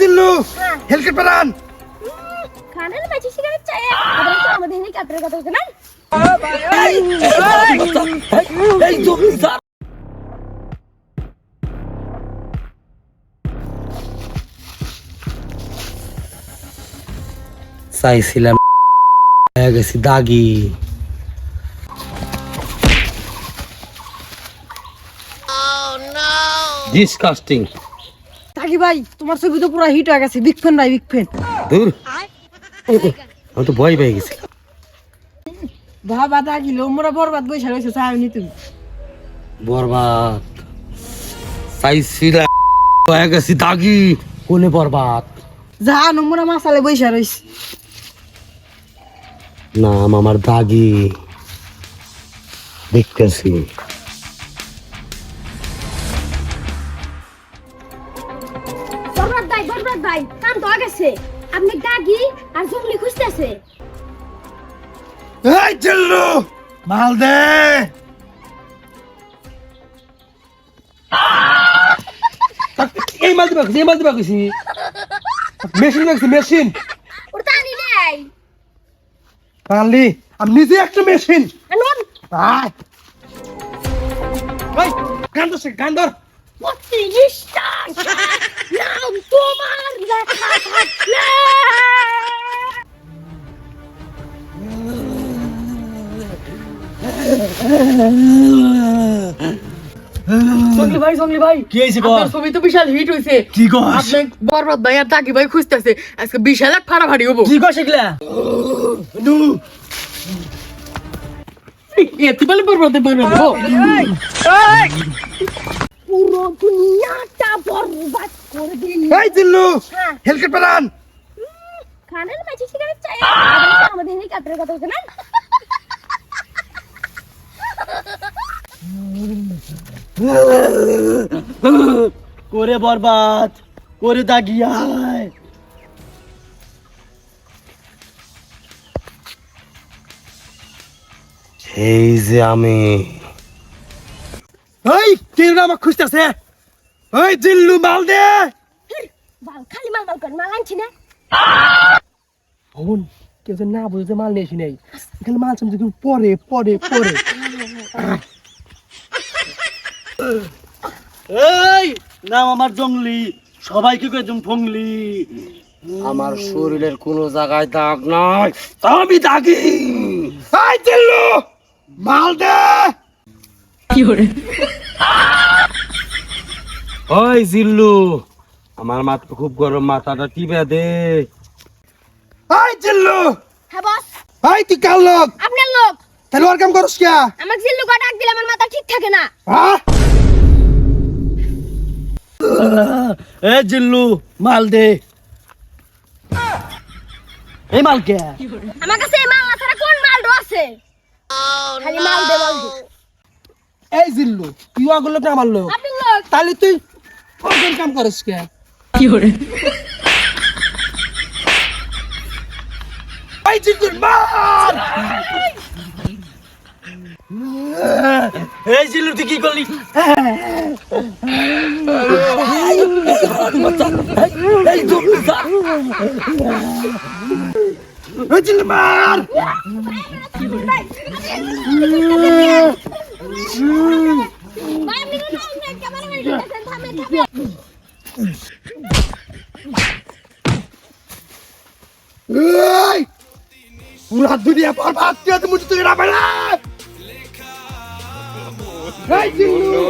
জিল্লু হেলকেট Parana খানের মাঝে cigarette চাই আবার তো আমাদের এখানে কাটরে কথা হচ্ছে না এই জমি স্যার চাইছিলাম হয়ে গেছি দাগি ডিসকাস্টিং তাকি ভাই তোমার ছবি তো পুরো হিট হয়ে গেছে বিগ ফ্যান ভাই বিগ ফ্যান দূর আমি তো ভয় পেয়ে গেছি বাবা তাকিলো মোরা বরবাদ বইসা রয়েছে চাইনি তুমি বরবাদ চাইছিলাম হয়ে গেছি দাগি কোনে বরবাদ জানো মোরা মাসালে বইসা রয়েছে নাম আমার দাগি দেখতেছি বরবাদ ভাই কাম তো আগেছে আপনি দাগি আর জঙ্গলি খুঁজতেছে এই জিল্লু মাল দে এই মাল দিবা কইছি মেশিন দেখছি মেশিন ওটা আনি নাই আনলি আমি নিজে একটা মেশিন আনুন আয় ওই গান ধর প্রতিষ্ঠা নাম তোমার লেখা থাকলে জঙ্গলি ভাই কি হইছে গো আপনার ছবি তো বিশাল হিট হইছে কি কস আপনি বরবাদ ভাই আর তাকি ভাই খুঁজতেছে আজকে বিশাল এক ফাড়াফাড়ি হবো কি কস এগুলা নু এতে বলে বরবাদ হবো পুরো দুনিয়াটা বরবাদ করে দিল এই জিল্লু হেলকেট পারান খানের মাঝে সিগারেট চাই আবার তো আমাদের এখানে কাটরে কথা হচ্ছে না করে বরবাদ করে দাগিয়ায় এই যে আমি এই কেউ না আমাকে খুঁজতেছে ওই জিল্লু মাল দে বাল খালি মাল মাল কর মাল আনছি না বোন কেউ যে না বুঝতে মাল নিয়েছি নাই এখানে মাল চামচে কেউ পরে পরে পরে এই নাম আমার জঙ্গলি সবাইকে কয়েকজন ফংলি আমার শরীরের কোনো জায়গায় দাগ নাই আমি দাগি এই জিল্লু মাল দে কি করে ওই জিল্লু আমার মাথা খুব গরম মাথাটা টিপে দে এই জিল্লু হ্যাঁ বস এই তুই কার লোক আপনার লোক তাহলে ওর কাম করস কে আমার জিল্লু গা ডাক দিলে আমার মাথা ঠিক থাকে না হ্যাঁ এ জিল্লু মাল দে এই মাল কে আমার কাছে এই মাল না ছাড়া কোন মাল আছে খালি মাল দে বল দে এই জিল্লু তুই আগল লোক না আমার লোক আপনার লোক তাহলে তুই কোন কাম করস কে কি করে এই জিল্লু মার এই জিল্লু তুই কি করলি এই জিল্লু এই জিল্লু মার ভাই আমি না ক্যামেরা মেরে দিতেছেন থামে থামে এই পুরা দুনিয়া বরবাদ করে দে মুঝে তুই না বেলা এই জিল্লু